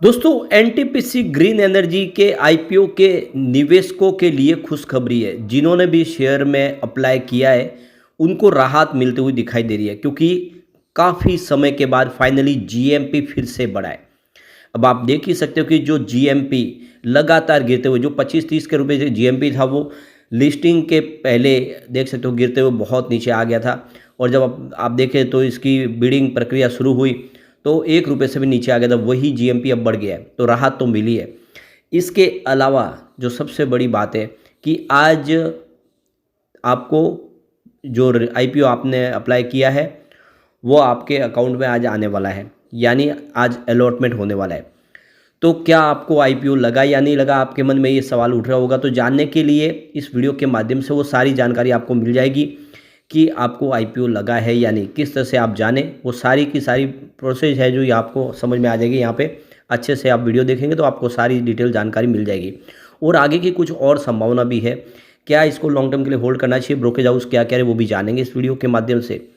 दोस्तों NTPC green energy के IPO के निवेशकों के लिए खुशखबरी है। जिन्होंने भी शेयर में अप्लाई किया है उनको राहत मिलती हुई दिखाई दे रही है, क्योंकि काफ़ी समय के बाद फाइनली जीएमपी फिर से बढ़ा है। अब आप देख ही सकते हो कि जो जीएमपी लगातार गिरते हुए, जो 25-30 के रुपए से जीएमपी था, वो लिस्टिंग के पहले देख सकते हो गिरते हुए बहुत नीचे आ गया था। और जब आप देखें तो इसकी बिडिंग प्रक्रिया शुरू हुई तो 1 रुपये से भी नीचे आ गया था। वही जीएमपी अब बढ़ गया है, तो राहत तो मिली है। इसके अलावा जो सबसे बड़ी बात है कि आज आपको जो आईपीओ आपने अप्लाई किया है वो आपके अकाउंट में आज आने वाला है, यानी आज अलॉटमेंट होने वाला है। तो क्या आपको आईपीओ लगा या नहीं लगा, आपके मन में ये सवाल उठ रहा होगा। तो जानने के लिए इस वीडियो के माध्यम से वो सारी जानकारी आपको मिल जाएगी कि आपको आईपीओ लगा है या नहीं, किस तरह से आप जानें। वो सारी की सारी प्रोसेस है जो ये आपको समझ में आ जाएगी। यहाँ पे अच्छे से आप वीडियो देखेंगे तो आपको सारी डिटेल जानकारी मिल जाएगी। और आगे की कुछ और संभावना भी है, क्या इसको लॉन्ग टर्म के लिए होल्ड करना चाहिए, ब्रोकरेज हाउस क्या कह रहे हैं वो भी जानेंगे इस वीडियो के माध्यम से।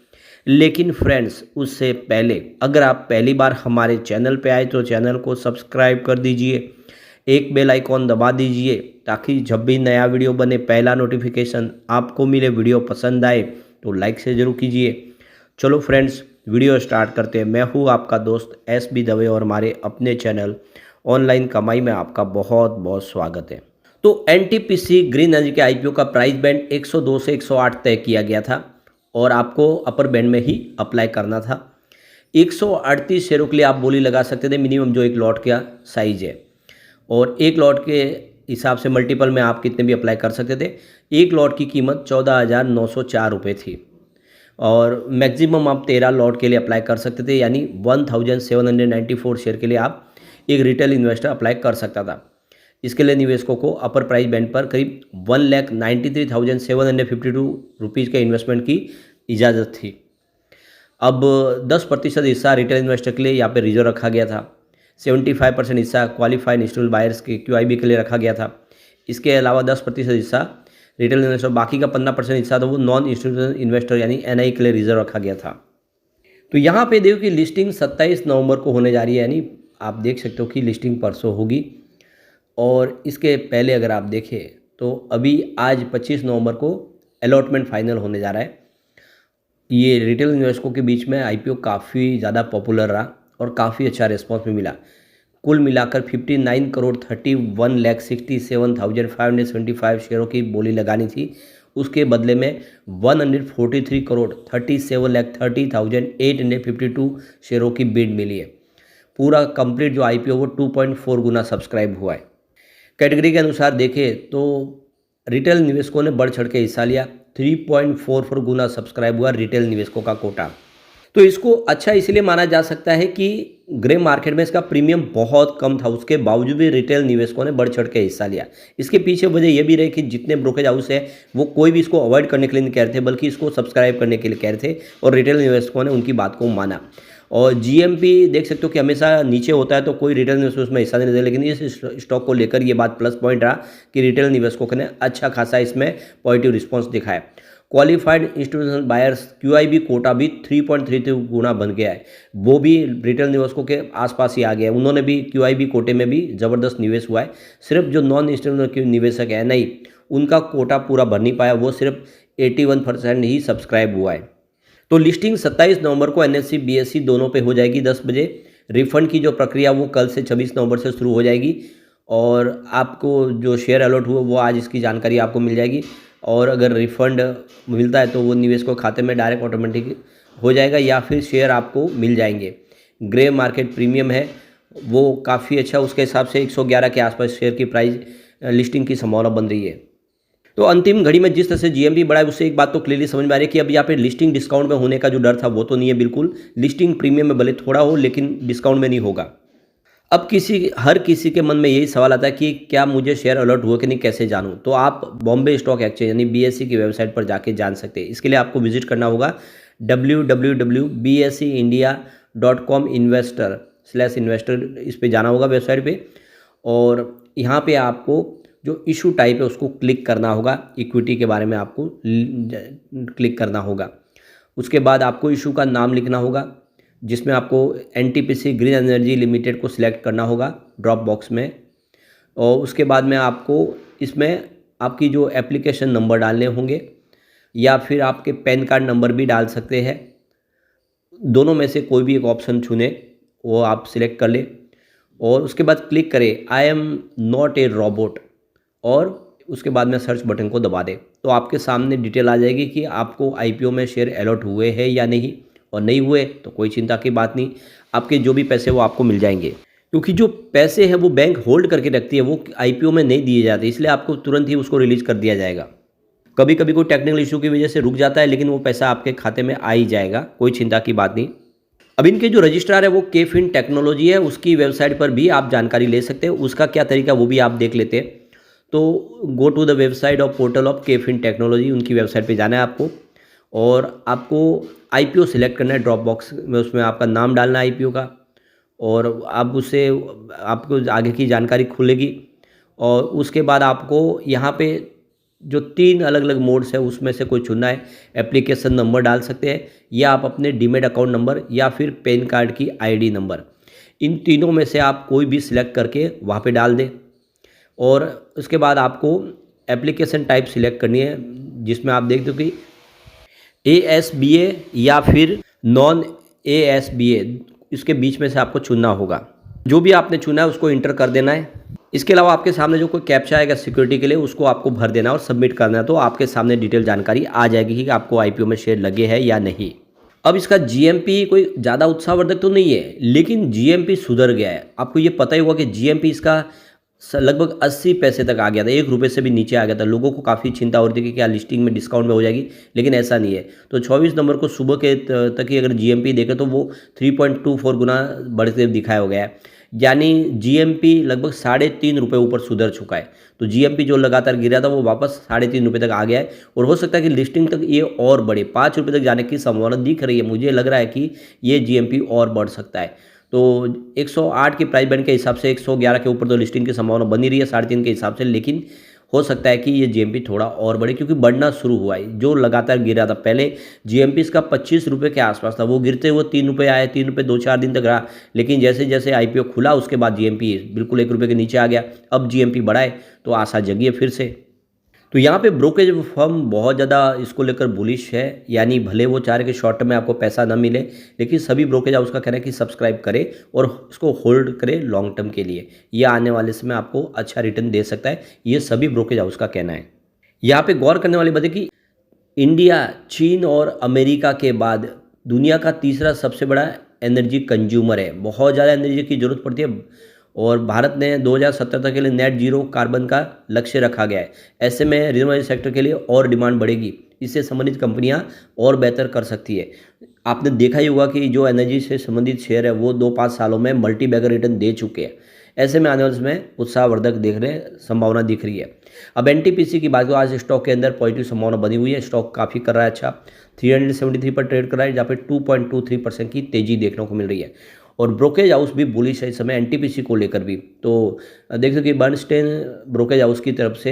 लेकिन फ्रेंड्स, उससे पहले अगर आप पहली बार हमारे चैनल पे आए तो चैनल को सब्सक्राइब कर दीजिए, एक बेल आइकॉन दबा दीजिए ताकि जब भी नया वीडियो बने पहला नोटिफिकेशन आपको मिले। वीडियो पसंद आए तो लाइक से ज़रूर कीजिए। चलो फ्रेंड्स, वीडियो स्टार्ट करते हैं। मैं हूँ आपका दोस्त एस.बी. दवे और हमारे अपने चैनल ऑनलाइन कमाई में आपका बहुत बहुत स्वागत है। तो एनटीपीसी ग्रीन एनर्जी के आईपीओ का प्राइस बैंड 102 से 108 तय किया गया था और आपको अपर बैंड में ही अप्लाई करना था। 138 शेयरों के लिए आप बोली लगा सकते थे, मिनिमम जो एक लॉट का साइज है। और एक लॉट के हिसाब से मल्टीपल में आप कितने भी अप्लाई कर सकते थे। एक लॉट की कीमत 14,904 रुपये थी और मैक्सिमम आप 13 लॉट के लिए अप्लाई कर सकते थे, यानी 1794 शेयर के लिए आप एक रिटेल इन्वेस्टर अप्लाई कर सकता था। इसके लिए निवेशकों को अपर प्राइस बैंड पर करीब 1,93,752 रुपीज़ के इन्वेस्टमेंट की इजाज़त थी। अब 10% हिस्सा रिटेल इन्वेस्टर के लिए यहाँ पे रिजर्व रखा गया था। 75% हिस्सा क्वालिफाइड इंस्टीट्यूशनल बायर्स के क्यूआईबी के लिए रखा गया था। इसके अलावा 10% हिस्सा रिटेल इन्वेस्टर, बाकी का 15% हिस्सा था वो नॉन इंस्टीट्यूशनल इन्वेस्टर यानी एनआई के लिए रिजर्व रखा गया था। तो यहाँ पे देखो कि लिस्टिंग 27 नवंबर को होने जा रही है, यानी आप देख सकते हो कि लिस्टिंग परसों होगी। और इसके पहले अगर आप देखें तो अभी आज 25 नवंबर को अलॉटमेंट फाइनल होने जा रहा है। ये रिटेल इन्वेस्टरों के बीच में आईपीओ काफ़ी ज़्यादा पॉपुलर रहा और काफ़ी अच्छा रिस्पॉन्स भी मिला। कुल मिलाकर 59 करोड़ 31,67,575 शेयरों की बोली लगानी थी। उसके बदले में 143 करोड़ 37,30,852 शेयरों की बिड मिली है। पूरा कंप्लीट जो आईपीओ वो 2.4 गुना सब्सक्राइब हुआ है। कैटेगरी के अनुसार देखें तो रिटेल निवेशकों ने बढ़ चढ़ के हिस्सा लिया। 3.44 गुना सब्सक्राइब हुआ रिटेल निवेशकों का कोटा। तो इसको अच्छा इसलिए माना जा सकता है कि ग्रे मार्केट में इसका प्रीमियम बहुत कम था, उसके बावजूद भी रिटेल निवेशकों ने बढ़ चढ़ के हिस्सा लिया। इसके पीछे वजह यह भी रही कि जितने ब्रोकरेज हाउस है वो कोई भी इसको अवॉइड करने के लिए नहीं कह रहे थे, बल्कि इसको सब्सक्राइब करने के लिए कह रहे थे और रिटेल निवेशकों ने उनकी बात को माना। और जीएमपी देख सकते हो कि हमेशा नीचे होता है तो कोई रिटेल निवेशक उसमें हिस्सा नहीं देते, लेकिन इस स्टॉक को लेकर ये बात प्लस पॉइंट रहा कि रिटेल निवेशकों ने अच्छा खासा इसमें पॉजिटिव रिस्पॉन्स दिखाया। Qualified institutional buyers QIB quota भी 3.33 गुना बन गया है, वो भी रिटेल निवेशकों के आसपास ही आ गया है। उन्होंने भी क्यूआईबी कोटे में भी ज़बरदस्त निवेश हुआ है। सिर्फ जो नॉन इंस्टीट्यूशनल निवेशक है नहीं, उनका कोटा पूरा भर नहीं पाया, वो सिर्फ 81% ही सब्सक्राइब हुआ है। तो लिस्टिंग 27 नवंबर को एनएससी बीएससी दोनों पे हो जाएगी 10 बजे। रिफंड की जो प्रक्रिया वो कल से 26 नवंबर से शुरू हो जाएगी और आपको जो शेयर अलॉट हुआ वो आज इसकी जानकारी आपको मिल जाएगी। और अगर रिफंड मिलता है तो वो निवेशकों खाते में डायरेक्ट ऑटोमेटिक हो जाएगा या फिर शेयर आपको मिल जाएंगे। ग्रे मार्केट प्रीमियम है वो काफ़ी अच्छा, उसके हिसाब से 111 के आसपास शेयर की प्राइस लिस्टिंग की संभावना बन रही है। तो अंतिम घड़ी में जिस तरह से जीएमपी बढ़ा है उससे एक बात तो क्लियरली समझ में आ रही है कि अब यहाँ पे लिस्टिंग डिस्काउंट में होने का जो डर था वो तो नहीं है। बिल्कुल लिस्टिंग प्रीमियम में भले थोड़ा हो लेकिन डिस्काउंट में नहीं होगा। अब हर किसी के मन में यही सवाल आता है कि क्या मुझे शेयर अलॉट हुआ कि नहीं, कैसे जानूं। तो आप बॉम्बे स्टॉक एक्सचेंज यानी बीएसई की वेबसाइट पर जाके जान सकते हैं। इसके लिए आपको विजिट करना होगा www.bseindia.com/investor इस पे जाना होगा वेबसाइट पे। और यहाँ पे आपको जो इशू टाइप है उसको क्लिक करना होगा, इक्विटी के बारे में आपको क्लिक करना होगा। उसके बाद आपको इशू का नाम लिखना होगा, जिसमें आपको एनटीपीसी ग्रीन एनर्जी लिमिटेड को सिलेक्ट करना होगा ड्रॉप बॉक्स में। और उसके बाद में आपको इसमें आपकी जो एप्लीकेशन नंबर डालने होंगे या फिर आपके पैन कार्ड नंबर भी डाल सकते हैं। दोनों में से कोई भी एक ऑप्शन चुने, वो आप सिलेक्ट कर ले और उसके बाद क्लिक करें I am not a robot और उसके बाद में सर्च बटन को दबा दें। तो आपके सामने डिटेल आ जाएगी कि आपको आईपीओ में शेयर अलॉट हुए हैं या नहीं, और नहीं हुए तो कोई चिंता की बात नहीं, आपके जो भी पैसे वो आपको मिल जाएंगे। क्योंकि जो पैसे हैं वो बैंक होल्ड करके रखती है, वो आईपीओ में नहीं दिए जाते, इसलिए आपको तुरंत ही उसको रिलीज कर दिया जाएगा। कभी कभी कोई टेक्निकल इशू की वजह से रुक जाता है, लेकिन वो पैसा आपके खाते में आ ही जाएगा, कोई चिंता की बात नहीं। अब इनके जो रजिस्ट्रार है वो केफिन टेक्नोलॉजी है, उसकी वेबसाइट पर भी आप जानकारी ले सकते हैं। उसका क्या तरीका वो भी आप देख लेते हैं। तो go to the website of portal of KFin technology, उनकी वेबसाइट पे जाना है आपको और आपको आईपीओ सिलेक्ट करना है ड्रॉप बॉक्स में, उसमें आपका नाम डालना है आईपीओ का और आप उससे आपको आगे की जानकारी खुलेगी। और उसके बाद आपको यहाँ पे जो 3 अलग अलग मोड्स है उसमें से कोई चुनना है। एप्लीकेशन नंबर डाल सकते हैं या आप अपने डीमेट अकाउंट नंबर या फिर पैन कार्ड की आईडी नंबर, इन तीनों में से आप कोई भी सिलेक्ट करके वहाँ पे डाल दें। और उसके बाद आपको एप्लीकेशन टाइप सिलेक्ट करनी है, जिसमें आप देख दो कि ASBA या फिर नॉन ASBA, इसके बीच में से आपको चुनना होगा। जो भी आपने चुना है उसको इंटर कर देना है। इसके अलावा आपके सामने जो कोई कैप्चा आएगा सिक्योरिटी के लिए, उसको आपको भर देना और सबमिट करना है। तो आपके सामने डिटेल जानकारी आ जाएगी कि आपको आईपीओ में शेयर लगे हैं या नहीं। अब इसका जीएमपी कोई ज़्यादा उत्साहवर्धक तो नहीं है, लेकिन जीएमपी सुधर गया है। आपको ये पता ही होगा कि जीएमपी इसका लगभग 80 पैसे तक आ गया था, 1 रुपये से भी नीचे आ गया था। लोगों को काफ़ी चिंता हो रही थी कि क्या लिस्टिंग में डिस्काउंट में हो जाएगी, लेकिन ऐसा नहीं है। तो 24 नंबर को सुबह के तक ही अगर जीएमपी देखें तो वो 3.24 गुना बढ़ते दिखाया हो गया है, यानी जीएमपी लगभग 3.5 रुपये ऊपर सुधर चुका है। तो जीएमपी जो लगातार गिरा था वो वापस 3.5 रुपये तक आ गया है और हो सकता है कि लिस्टिंग तक ये और बढ़े, 5 रुपये तक जाने की संभावना दिख रही है। मुझे लग रहा है कि ये जीएमपी और बढ़ सकता है। तो 108 की प्राइस बैंड के हिसाब से 111 के ऊपर तो लिस्टिंग की संभावना बनी रही है 3.5 के हिसाब से, लेकिन हो सकता है कि ये जीएमपी थोड़ा और बढ़े, क्योंकि बढ़ना शुरू हुआ है। जो लगातार गिरा था, पहले जीएमपी इसका 25 रुपये के आसपास था, वो गिरते हुए 3 रुपये आए, 3 रुपये 2-4 दिन तक रहा, लेकिन जैसे जैसे आईपीओ खुला उसके बाद जीएमपी बिल्कुल 1 रुपये के नीचे आ गया। अब जीएमपी बढ़ाए तो आशा जगी है फिर से। तो यहाँ पे ब्रोकरेज फर्म बहुत ज़्यादा इसको लेकर बुलिश है, यानी भले वो चाह रहे कि शॉर्ट टर्म में आपको पैसा ना मिले, लेकिन सभी ब्रोकरेज हाउस का कहना है कि सब्सक्राइब करें और इसको होल्ड करें लॉन्ग टर्म के लिए। ये आने वाले समय आपको अच्छा रिटर्न दे सकता है, ये सभी ब्रोकरेज हाउस का कहना है। यहाँ पे गौर करने वाली बात है कि इंडिया, चीन और अमेरिका के बाद दुनिया का तीसरा सबसे बड़ा एनर्जी कंज्यूमर है। बहुत ज़्यादा एनर्जी की जरूरत पड़ती है और भारत ने 2070 तक के लिए नेट जीरो कार्बन का लक्ष्य रखा गया है। ऐसे में रिन्यूएबल सेक्टर के लिए और डिमांड बढ़ेगी, इससे संबंधित कंपनियां और बेहतर कर सकती है। आपने देखा ही होगा कि जो एनर्जी से संबंधित शेयर है वो 2-5 सालों में मल्टी बैगर रिटर्न दे चुके हैं। ऐसे में आने वाले समय उत्साहवर्धक देखने संभावना दिख रही है। अब एनटीपीसी की बात करो, आज स्टॉक के अंदर पॉजिटिव संभावना बनी हुई है। स्टॉक काफ़ी कर रहा है अच्छा, 373 पर ट्रेड कर रहा है, जहाँ पे 2.23% की तेजी देखने को मिल रही है। और ब्रोकरेज हाउस भी बुलिश है इस समय एनटीपीसी को लेकर भी। तो देख सकते कि बर्नस्टेन ब्रोकरेज हाउस की तरफ से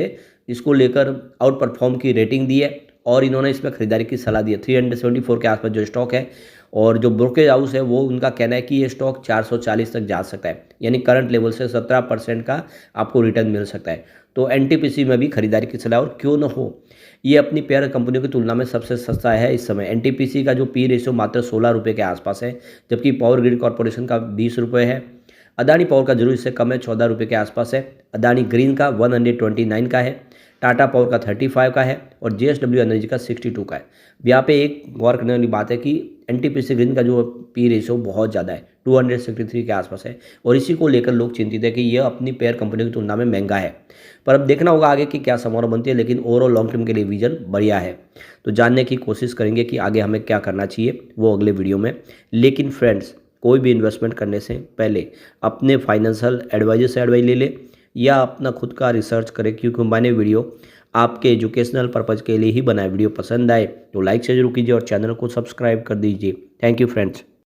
इसको लेकर आउट परफॉर्म की रेटिंग दी है और इन्होंने इसमें खरीदारी की सलाह दी है। 374 के आसपास जो स्टॉक है और जो ब्रोकरेज हाउस है वो उनका कहना है कि ये स्टॉक 440 तक जा सकता है, यानी करंट लेवल से 17% का आपको रिटर्न मिल सकता है। तो एनटीपीसी में भी खरीदारी की सलाह, और क्यों न हो, ये अपनी पेयर कंपनियों की तुलना में सबसे सस्ता है इस समय। एनटीपीसी का जो पी रेशियो मात्र 16 रुपये के आसपास है, जबकि पावर ग्रिड कॉर्पोरेशन का 20 रुपये है। अदानी पावर का जरूर इससे कम है, 14 रुपये के आसपास है। अदानी ग्रीन का 129 का है, टाटा पावर का 35 का है और जेएसडब्ल्यू एनर्जी का 62 का है। यहाँ पे एक गौर करने वाली बात है कि एनटीपीसी ग्रीन का जो पी रेशियो बहुत ज़्यादा है, 263 के आसपास है, और इसी को लेकर लोग चिंतित है कि यह अपनी पेयर कंपनियों की तुलना में महंगा है। पर अब देखना होगा आगे कि क्या संभावना बनती है, लेकिन ओवरऑल लॉन्ग टर्म के लिए विजन बढ़िया है। तो जानने की कोशिश करेंगे कि आगे हमें क्या करना चाहिए, वो अगले वीडियो में। लेकिन फ्रेंड्स, कोई भी इन्वेस्टमेंट करने से पहले अपने फाइनेंशियल एडवाइजर से एडवाइस ले ले या अपना खुद का रिसर्च करें, क्योंकि मैंने वीडियो आपके एजुकेशनल पर्पज़ के लिए ही बनाया। वीडियो पसंद आए तो लाइक से जरूर कीजिए और चैनल को सब्सक्राइब कर दीजिए। Thank you friends.